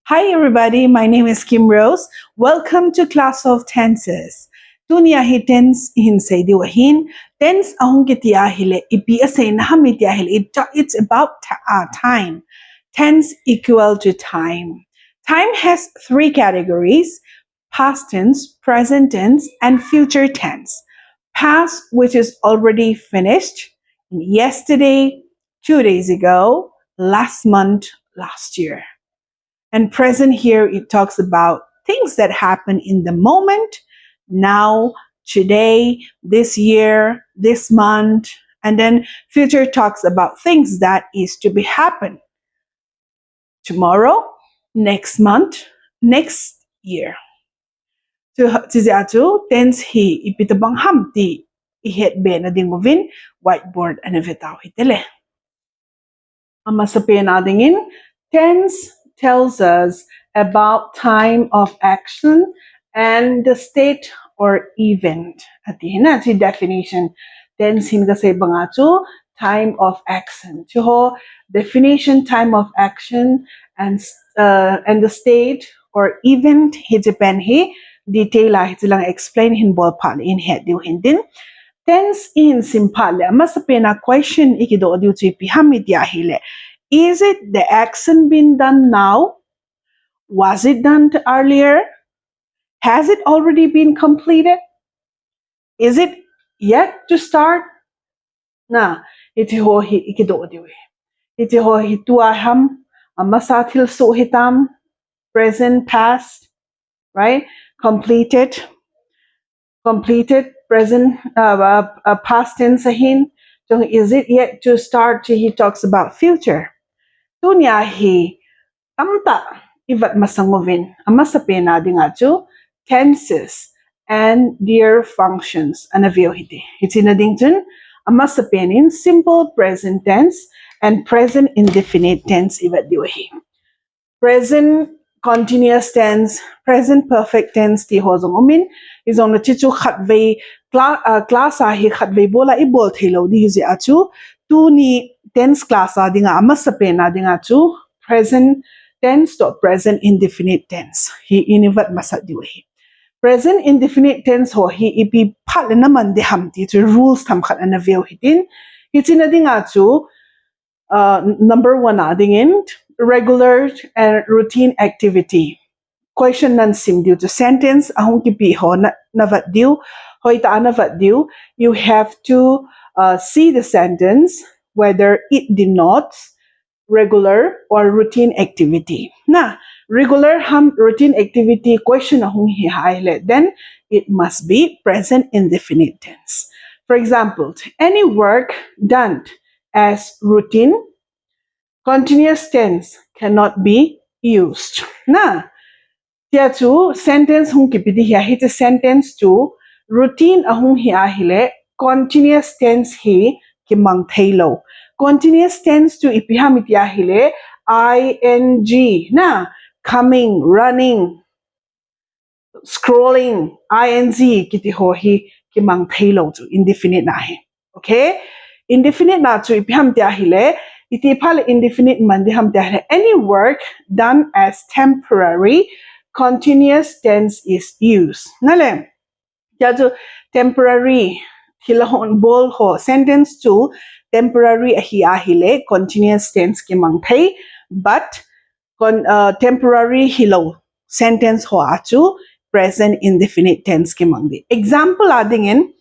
Hi everybody, my name is Kimrose. Welcome to Class of Tenses. Dunia hi tense hin say diwahin. Tense ahong kitia hile ipi asay nahamitia hile. It's about time. Tense equal to time. Time has three categories: past tense, present tense, and future tense. Past, which is already finished, yesterday, 2 days ago, last month, last year. And present here, it talks about things that happen in the moment, now, today, this year, this month. And then future talks about things that is to be happen tomorrow, next month, next year. To tense hi ipitabang hamti ihet be na ding movin whiteboard and evitaw hitele. Ama sa penadingin, tense tells us about time of action and the state or event. At the end, the definition, tense hin kasi bangatu time of action. So definition time of action and the state or event hi depend hi detail lah lang explain hin bol pal in head diu hin din. Tense in simple. Mas pena question ikido diu tu pihamid yahile. Is it the action been done now? Was it done earlier? Has it already been completed? Is it yet to start? Na iti ho hi ikido diu. Iti ho hi tuaham amasatil so hitam present past, right? Completed, present, past tense ahin. So is it yet to start? He talks about future. Tunya hi amta ivat masangovin amasapen na nga to tenses and their functions anavio hiti. Hiti na ding tun amasapen in simple present tense and present indefinite tense ivat diwahi. Present continuous tense, present perfect tense ti hozong umin is on the chichu khatvei class hi khatvei bola ibol thelo di hi achu tu ni tense class dinga amasapen na dinga chu present tense to present indefinite tense. Hi inivat masat diwahi. Present indefinite tense ho hi ipi phat naman de hamti to rules tham khat anavio hitin. Hitin dinga chu number 1 adingin regular and routine activity. Question nan sim due to sentence ahong kipi ho navat diu hoi ta navat diu. You have to see the sentence whether it denotes regular or routine activity. Na regular routine activity question ahong hi highlight, then it must be present indefinite tense. For example, any work done as routine, continuous tense cannot be used. Na tia tu sentence hung kipidi hi hit a sentence to routine ahung hi ahile continuous tense hi kimang thailo. Continuous tense to ipihamit yahile ing na coming, running, scrolling, ing kiti ho hi kimang thailo to indefinite na hi. Okay? Indefinite na to ipiham yahile iti pal indefinite mandi ham yahile any work done as temporary, continuous tense is used. Nale? Jaju temporary hilahon bol ho sentence to temporary ahi ahile continuous tense ke mangthai but temporary hilo sentence ho achu present indefinite tense ke mangdi. Example adingin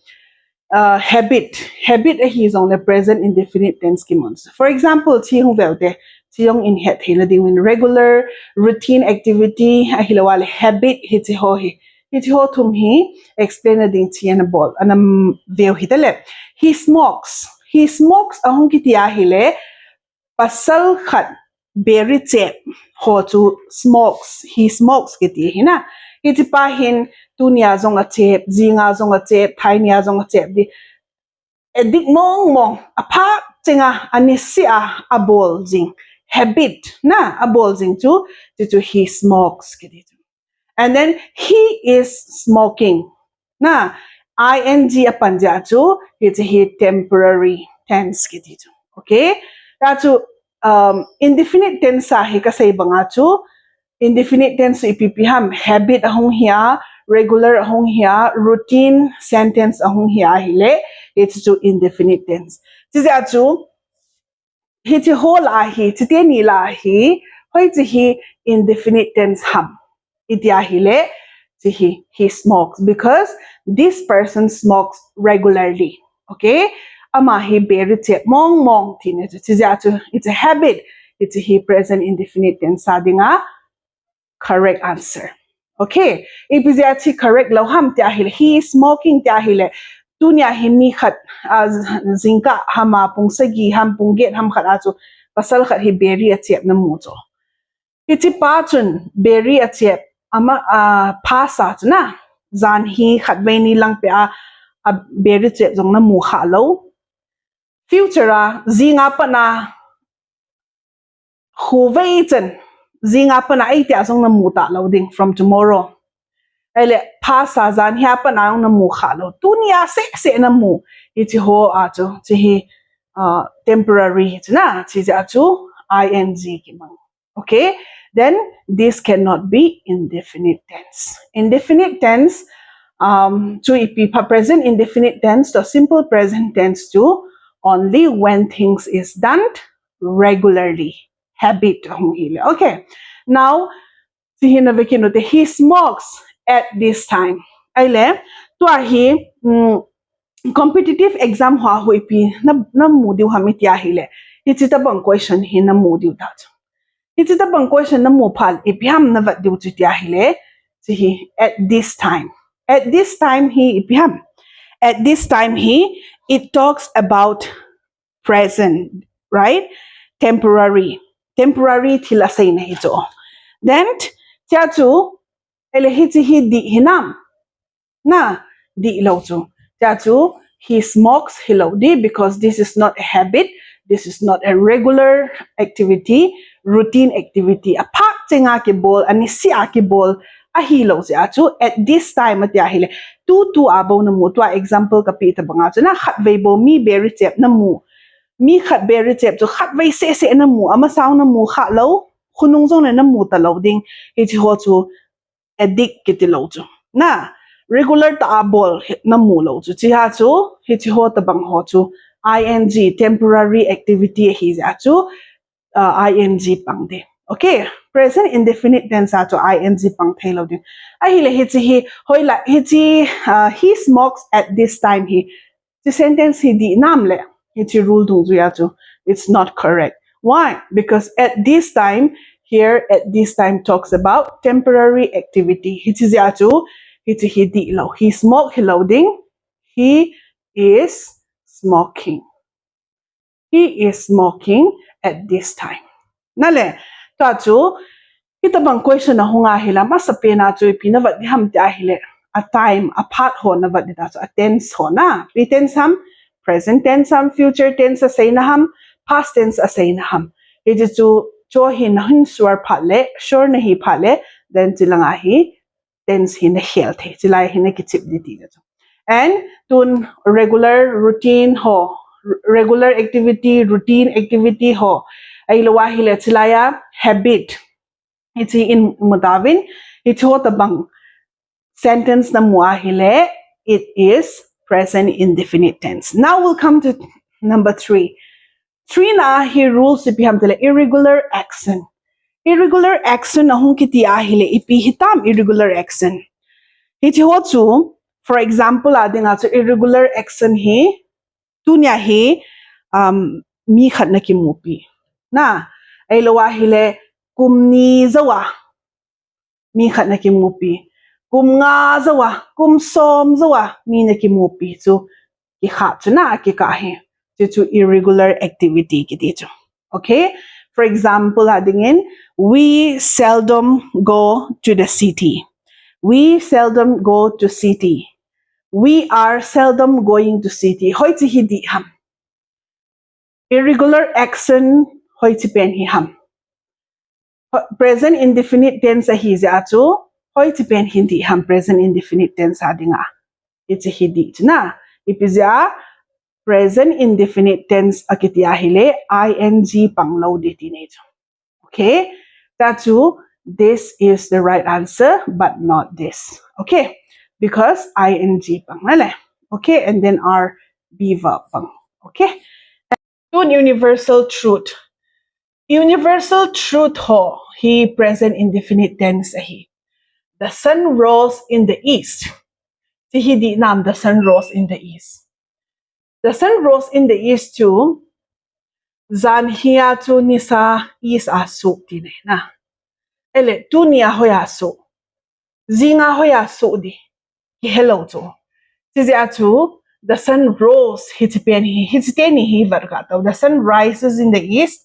habit ahi is on the present indefinite tense ke mangdi. For example, chi hung velte chiyong in het hila ding regular routine activity ahilawal habit hiti ho hi iti ho tum hi explain na ding chiyan na bol anam veo hitale. He smokes ahong kiti ahile pasal khat berry chep ho to smokes, he smokes kiti hina iti pahin tunya zong a chep zinga zong a chep thainia zong a chep di edik mong apa chenga anisia abol jing habit na abol jing to he smokes kiti. And then he is smoking. Na ing apan jatu it's he temporary tense kiti. Okay? Datu indefinite tense hi kasay banga chu Indefinite tense ipipiham habit ahong hiya, regular ahong hiya, routine sentence ahong hiya hile, it's to indefinite tense. Tisi achu, hiti ho la hi, titi ni la hi, hoi hi indefinite tense ham. Itia hile, he smokes because this person smokes regularly. Okay? Ama he beri mong mong tin. It's a habit. It's he present indefinite tense. Sadinga correct answer. Okay? Ipizati correct lo ham tiahile. He is smoking tiahile. Tunya himi khat zinka hama pung sagi ham pung get ham khat achu pasal khat he beri atiap na muto. Iti patun beri atiap ama pasa na zan hi khat ve ni lang pe a beri atiap zong na mu kha lo. Future a zinga pa na hu ve chen zinga pa na ai tia zong na mu ta lo ding from tomorrow. Ele pasa zan hi pa na na mu kha lo. Tunia se na mu iti ho achu chi hi temporary na chi ja chu ing ki mang. Okay, then this cannot be indefinite tense. Indefinite tense, to ipi present indefinite tense to simple present tense to only when things is done regularly. Habit. Okay, now he smokes at this time. Aile, to ahi competitive exam hua hui pi na mudiu hamit ya hile. It's a bang question hi na mudiu that. It's a bang question na mupal ipiham na vat diu tia hile. He at this time. At this time he ipiham. At this time he it talks about present, right? Temporary. Temporary tilasay na ito. Then tia tu ele hiti hi di hinam. Na di ilaw tu. Tia tu he smokes hilodi because this is not a habit. This is not a regular activity, routine activity. Apak tinga ki bol, ani si aki bol, ahilo si achu. At this time at yahile, tu abo na mu. Tua example kapita banga tu na khat veibo mi beri tep na mu. Mi khat beri tep tu khat vei se na mu. Ama sao na mu khat lo, khunung zong na mu ta lo ding. Iti ho tu addict kiti lo tu. Na regular ta abol na mu lo tu. Chi ha tu, iti ho ta bang ho tu. ing temporary activity hi za chu ing pang de. Okay, present indefinite tense to ing pang thelo din. Ahile hi hoila he smokes at this time he. The sentence he di namle hi rule dung zu ya chu. It's not correct. Why? Because at this time here at this time talks about temporary activity. Hi ya chu hi di lo. He smoke loading. He is smoking. He is smoking at this time. Nale, tachu, kita bang question na hunga hila, masapi na chu pinavat di ham ti ahile. A time, a part ho na vat di tachu, a tense ho na. Pre-tense ham, present tense ham, future tense asay na ham, past tense asay na ham. Iti chu, cho hin sure pale, sure na hi pale, then sila nga hi, tense hi na healthy. Sila hi na kitip di ti. And tun regular routine ho, regular activity, routine activity ho. Ay lawa hila silaya habit. Iti in mutawin, iti ho tabang sentence na mua hile, it is present indefinite tense. Now we'll come to number 3. 3 na he rules ipiham tila irregular action. Irregular action na hong kiti ahile ipihitam irregular action. Iti ho tu, for example, ading ato irregular action hi, tunya hi, mi khat na kimupi. Na, ay lawa hile, kum ni zawa, mi khat na kimupi. Kum nga zawa, kum som zawa, mi na kimupi. So, ki khat tu na, ki kahi. To irregular activity kiti tu. Okay? For example, ading in, we seldom go to the city. We seldom go to city. We are seldom going to city. Hoi ti hi di ham. Irregular action hoi ti pen hi ham. Present indefinite tense hi za ato. Hoi ti pen hi di ham. Present indefinite tense adinga. Iti hi di na. Ipizya present indefinite tense akiti ahile ing pang lo di tinejo. Okay? Tatu this is the right answer, but not this. Okay, because ing pang nale. Okay, and then our be verb pang. Okay, to universal truth. Universal truth ho, he present indefinite tense ahi. The sun rose in the east. Si hindi nam the sun rose in the east. The sun rose in the east too. Zan hiya tu nisa is asu tine na. Ele tu niya hoya su. Zinga hoya su di. Ki hello tu. Tizia tu the sun rose hitipeni hi vargata. The sun rises in the east.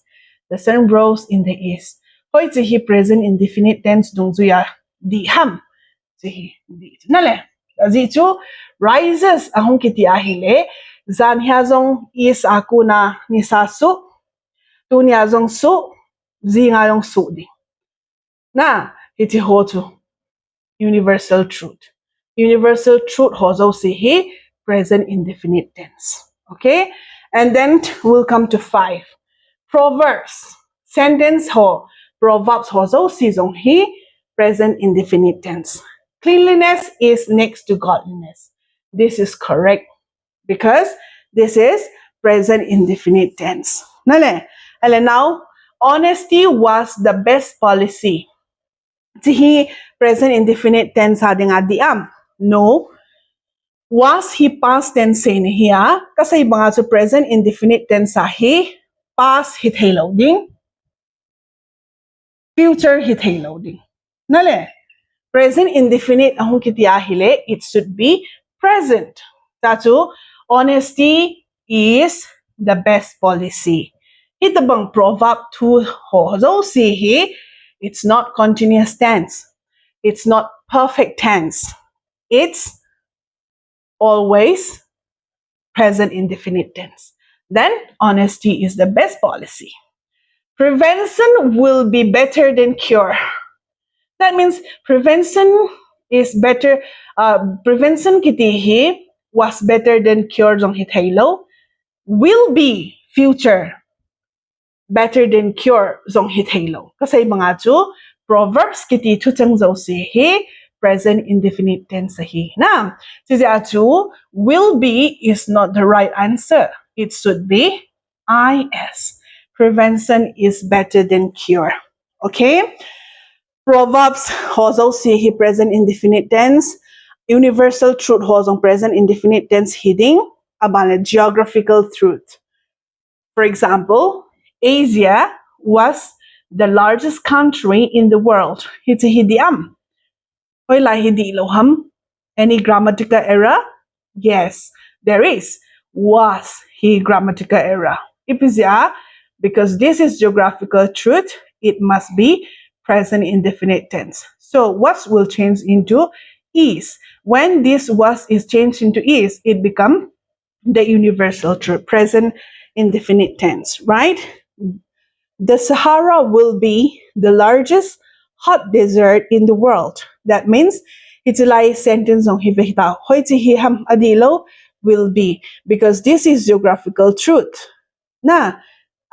The sun rose in the east. Hoi ti hi present indefinite tense dung zuya di ham. Ti hi di nale. Zi tu rises ahong kiti ahile. Zan hiya zong is aku na nisasu. Tu niya zong su. Zinga yong su di. Na hiti ho tu universal truth. Universal truth ho si he present indefinite tense. Okay? And then we'll come to 5. Proverbs. Sentence ho. Proverbs ho si zong he present indefinite tense. Cleanliness is next to godliness. This is correct because this is present indefinite tense. Nale? And now, honesty was the best policy. He present indefinite tense hading adiam. No. Was he past tense niya? Kasi iba nga sa present indefinite tense he past hit loading, future hit loading. Nale. Present indefinite ahong kitiyahile, it should be present. Tatu, honesty is the best policy. Itabang proverb 2 ho si he, it's not continuous tense. It's not perfect tense. It's always present indefinite tense. Then, honesty is the best policy. Prevention will be better than cure. That means prevention is better. Prevention kitihi was better than cure jong hithalo. Will be future better than cure zong hithalo. Kasi mga tu Proverbs kiti tutang zo sihi present indefinite tense sahi. Na, sisi atu will be is not the right answer. It should be is. Prevention is better than cure. Okay? Proverbs hozo sihi present indefinite tense. Universal truth hozong present indefinite tense hiding about a geographical truth. For example, Asia was the largest country in the world. It's a hidiam. Hoy hindi loham. Any grammatical error? Yes, there is. Was he grammatical error? Ipizia, because this is geographical truth, it must be present indefinite tense. So what will change into is? When this was is changed into is, it becomes the universal truth, present indefinite tense, right? The Sahara will be the largest hot desert in the world. That means it's a sentence on hivehita. Hoitihiham adilo will be, because this is geographical truth. Na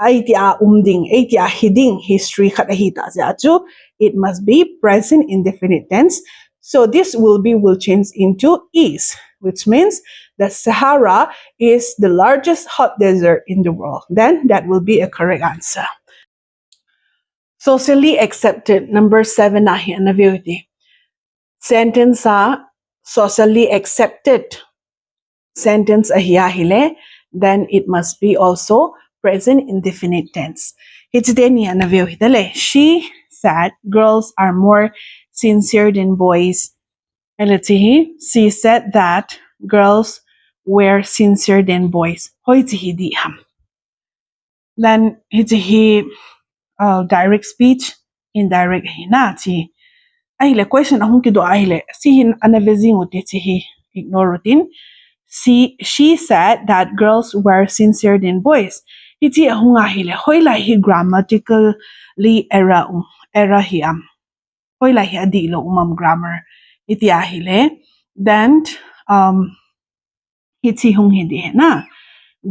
ay tia umding, ay tia hiding history katahita siya. It must be present indefinite tense. So this will change into is, which means the Sahara is the largest hot desert in the world. Then that will be a correct answer. Socially accepted, number 7 na hi sentence socially accepted sentence ahiyahile, then it must be also present indefinite tense. She said girls are more sincere than boys. She said that girls were sincere than boys. Then direct speech, indirect hinati. Ahile question ahong kido ahile. Sihin anavezing utitihi ignore routine. She said that girls were sincere than boys. Iti ahong ahile. Hoy hi grammatically error hiam. Hoy hi adilo grammar. Iti ahile. Then iti hong hindi na.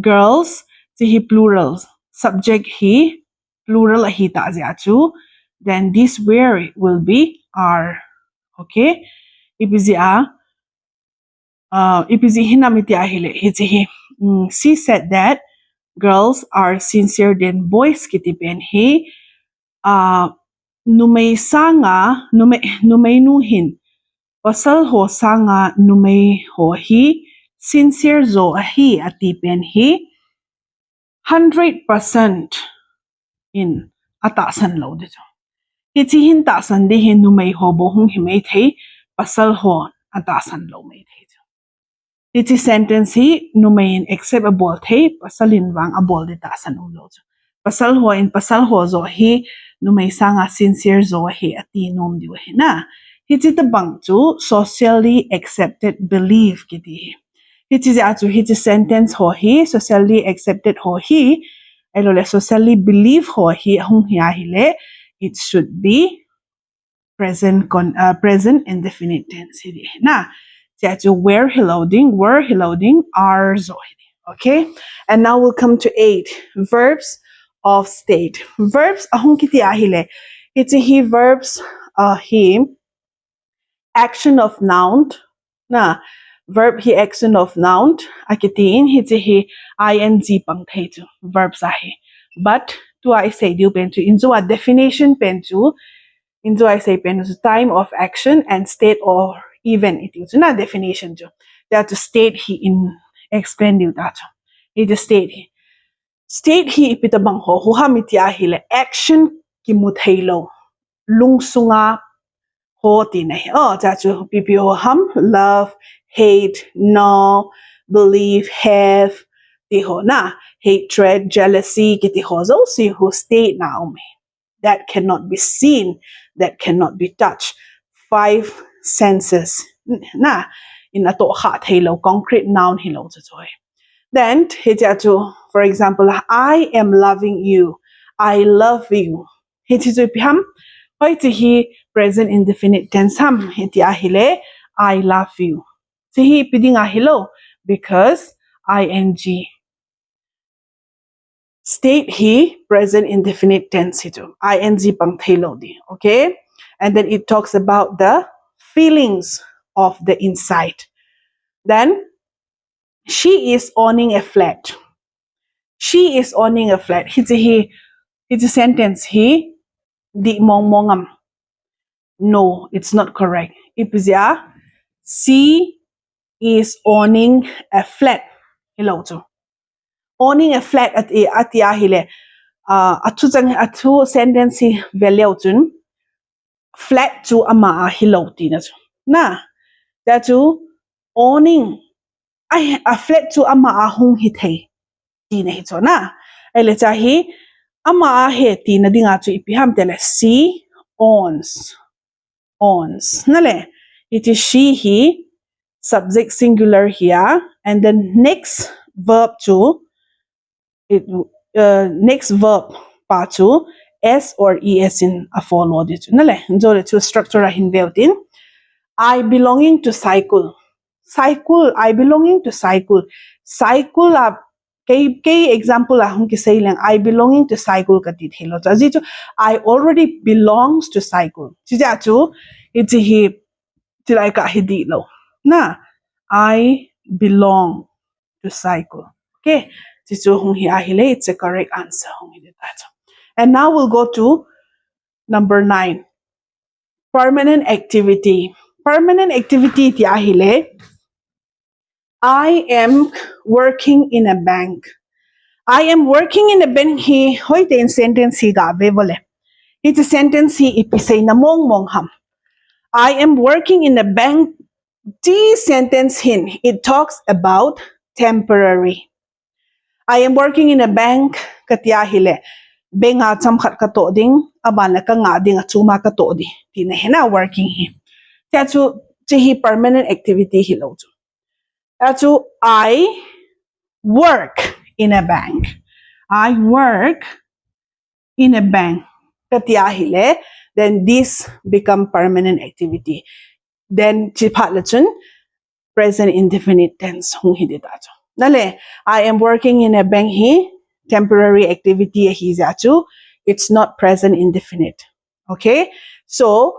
Girls tihi plurals. Subject hi plural ahita ziatu. then this where will be are. Okay? Ipizi ipizi hinamiti ahile. Hitihi. She said that girls are sincere than boys kitipen he numay sanga numay nuhin pasal ho sanga numay ho hi sincere zo hi atipen hi 100% in atasan lo dito. Itihin tasan dihin numay ho bohong himay thay pasal ho atasan lo may thay. Iti sentence hi numayin except abol thay pasalin wang abol di tasan ulo. Pasal ho in pasal ho zo hi numay sanga sincere zo hi ati nom di wahi na. Iti tabang tu socially accepted belief kiti. Iti atu iti sentence ho hi socially accepted ho hi ay socially believe ho hi hong hiya hile it should be present indefinite tense hidi na. Ito where he loading are zo hidi. Okay? And now we'll come to 8 verbs of state. Verbs ahong kiti ahile. Ito hi verbs hi action of noun na verb hi action of noun akitiin ito hi ing pang tayo verbs ahi. But to I say diu pen to inzo a definition pen to inzo I say pen to time of action and state or even it is na definition jo. That to state hi in explain diu dato. It is state hi. State hi ipitabang ho huhamiti ahile action kimuthaylo lungsunga ho tinay. Oh, that's PPO hum love, hate, know, believe, have. Tiho na hatred, jealousy, kitiho also who state na umi. That cannot be seen, that cannot be touched. 5 senses. Na in ato hat halo concrete noun hilo toy. Then hitiatu, for example, I am loving you. I love you. Hititu piham hoiti hi present indefinite tense ham hiti ahile I love you. Sihi piding ahilo because ing state hi present indefinite tense hito ing pang thelo di. Okay? And then it talks about the feelings of the inside. Then she is owning a flat. She is owning a flat. Hiti sentence hi di mong mongam. No, it's not correct. Ipizia, she is owning a flat. Hello to. Owning a flat at yahile. Atu sentence hi velyautun. Flat to ama hello tina. Na. Datu owning a flat to ama ahong hitay. Tina hito na. Eleta hi ama ahe tina dinga to ipiham tele. She owns. Nale, it is she, he, subject singular here, and then next verb to it. Next verb pa to s or es in a follow dito. Nale, so the two structure hinveotin. I belonging to cycle. I belonging to cycle. Cycle kay example ahong kisay lang I belonging to cycle katit hilo. So I already belongs to cycle. Sija to it's hi tilay ka hidilo. Na I belong to cycle. Okay. Sito hong hi ahile it's a correct answer hong that. And now we'll go to number 9. Permanent activity. Permanent activity ti ahile. I am working in a bank. I am working in a bank hi hoy in sentence hi ga vole. It's a sentence hi ipisay na mong ham. I am working in a bank. This sentence hin it talks about temporary. I am working in a bank katyahile. Benga cham khat kato ding abana ka nga ding achuma kato di. Tinahina working hi. Tachu hi permanent activity hilo. Tachu I work in a bank. I work in a bank. Katyahile, then this become permanent activity. Then chipatlatun present indefinite tense hong hindi dato. Dale, I am working in a bank hi temporary activity hi zatu. It's not present indefinite. Okay? So,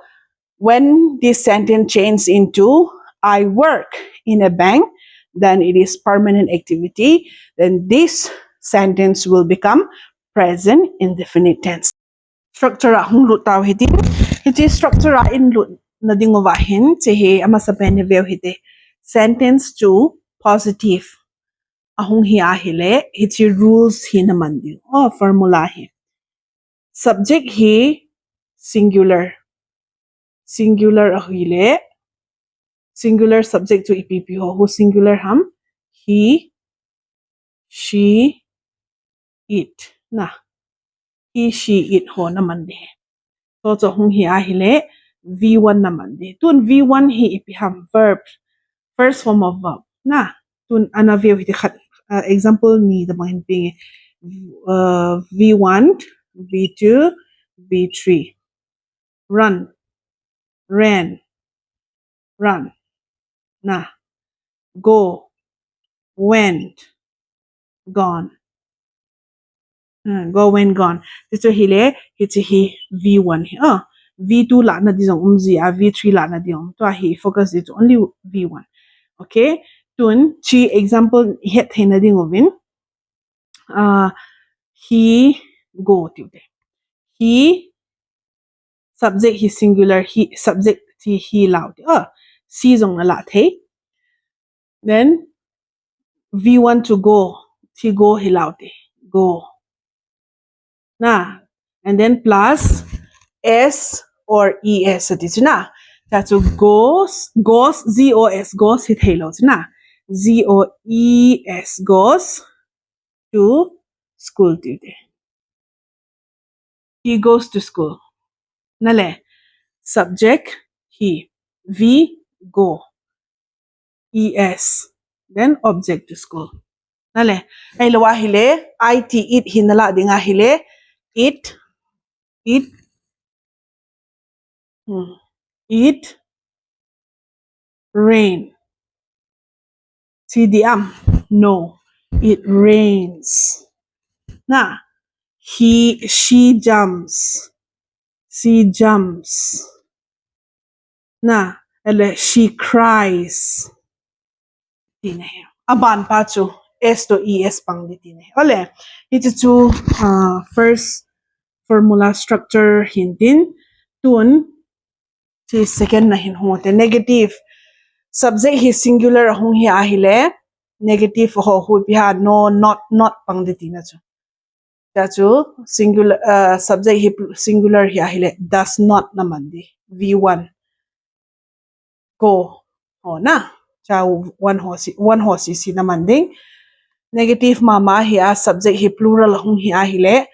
when this sentence changes into I work in a bank, then it is permanent activity. Then this sentence will become present indefinite tense. Structure hung lut tau hitin. Hiti structure in lut na dingovahin tihi ama sa peneveu hiti. Sentence to positive. Ahung hi ahile hiti rules hi naman di. Oh, formula hi. Subject hi singular. Singular ahile. Singular subject to ipp ho. Who singular ham? He, she, it. Na. He, she, it ho naman di. So to hung hi ahile V1 naman di. Tun V1 hi ipiham verb. First form of verb. Na. Tun anavyo hiti khat. Example ni the mga hinping V1, V2, V3. Run, ran, run. Na. Go, went, gone. Go, went, gone. Dito hile, hiti hi V1 hi. V2 la na dizong umzi V3 la na diong. To hi focus dito only V1. Okay? Tun chi example het hin na ding ovin. He go tiude. He subject he singular he subject he loud. Si zong na la the. Then V1 to go. He go he loud. Go. Na. And then plus S or ES dito na. That's goes, Z-O-S, goes hit halo na. Z-O-E-S, goes to school dito. He goes to school. Nale. Subject, he. V, go. ES. Then object to school. Nale. Ay lawa hile. IT, it, hinala di nga hile. It, rain. CDM. No. It rains. Na. She jumps. She jumps. Na. Ele, she cries. Tine. Aban pa chu. S to ES pang di tine. Ole. Ito to first formula structure hintin. Tun. Si second na hinhote. Negative. Subject hi singular hong hi ahile. Negative ho hu piha no not pang di tina chu. Chachu singular subject hi singular hi ahile does not naman di. V1 go ho na. Cha one ho si naman ding. Negative mama hi subject hi plural hong hi ahile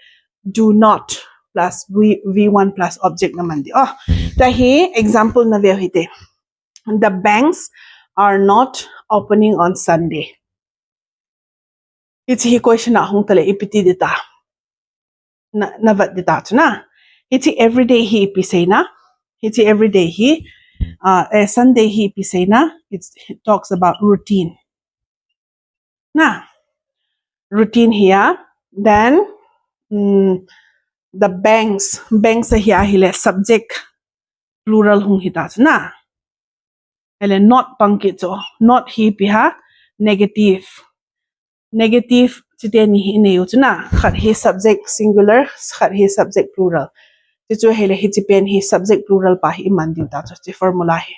do not plus V1 plus object naman di. Tahi example na veo hite. The banks are not opening on Sunday. It's hi question na hong tala ipiti dita. Navat dita tu na. It's everyday hi ipisay na. It's everyday hi. Sunday hi ipisay na. It talks about routine. Na. Routine here. Then the banks here hile subject plural hong hita tu na. Ele not pangkito. Not hi piha negative. Negative chite ni hi neo tu na. Khat hi subject singular, khat hi subject plural. Tichu hele hi chipen hi subject plural pa hi iman diu ta chu formula hi.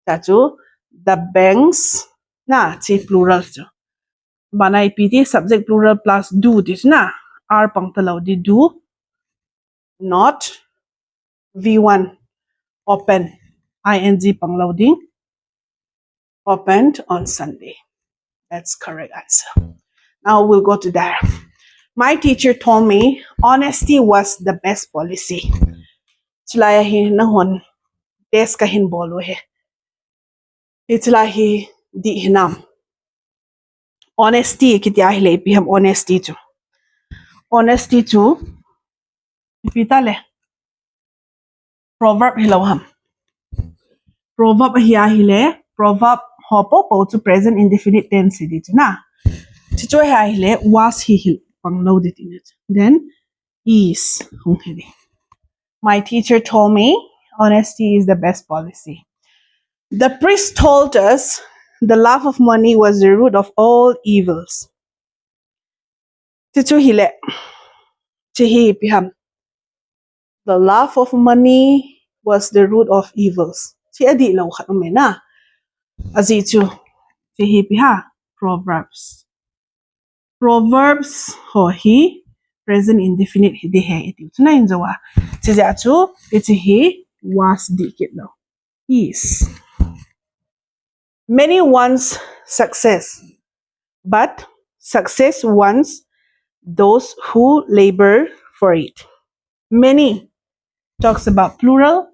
Ta chu the banks na chi plural chu. Banai pt subject plural plus do dis na. R pang talaw di do not V1 open ing pang loading opened on Sunday. That's correct answer. Now we'll go to there. My teacher told me honesty was the best policy. Chulaya hi nahon test kahin bolo he. Itlahi di hinam. Honesty kitya hile ipiham honesty chu. Honesty chu ipitale. Proverb hilawham. Proverb hiya hile. Proverb hopo po to present indefinite tense dito na. Chicho hiya hile was he hil pang loaded in it. Then is hong hili. My teacher told me honesty is the best policy. The priest told us the love of money was the root of all evils. Titu hile, chihi piham. The love of money was the root of evils. Chi adi lau khat umena. Azitu, chihi piha. Proverbs. Proverbs ho hi present indefinite hi dehe iti. Tuna inzawa. Chiziatu, iti hi was dikit lo. Yes. Many wants success, but success wants those who labor for it. Many talks about plural,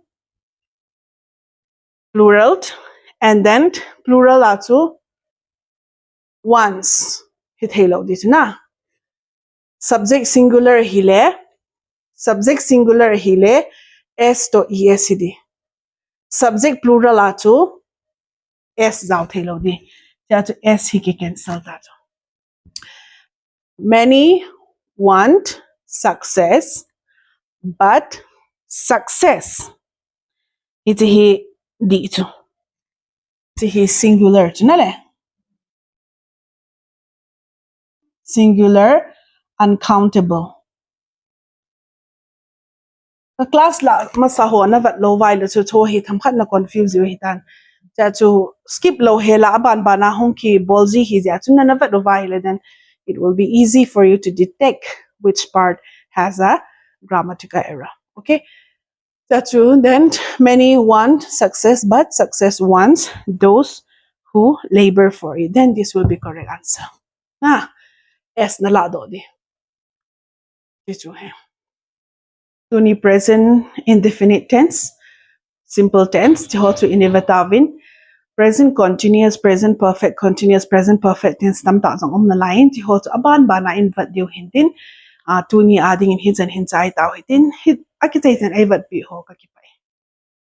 and then plural atu once. Hithelo dito na. Subject singular hile s to es hidi. Subject plural atu s zao thelo di. Atu s hiki cancel dato. Many want success, but success iti hi dito. Iti hi singular tu nale. Singular, uncountable. The class la masaho na vat lo vai lo chu tho hi tham khat na confuse yu hitan. Ja chu skip lo hela aban bana hong ki bolzi hi ja chu na vat lo vai le, then it will be easy for you to detect which part has a grammatical error. Okay? That's true. Then many want success, but success wants those who labor for it. Then this will be correct answer. Ah, S na lado di. Dito hai. Tuni present indefinite tense, simple tense, tiho to inevitavin, present continuous, present perfect continuous, present perfect tense tam ta zong na lain tiho to aban bana invat diu hintin. Tuni adding in hins and hins ai tao hitin hit akitain ai vat bi ho ka kipai.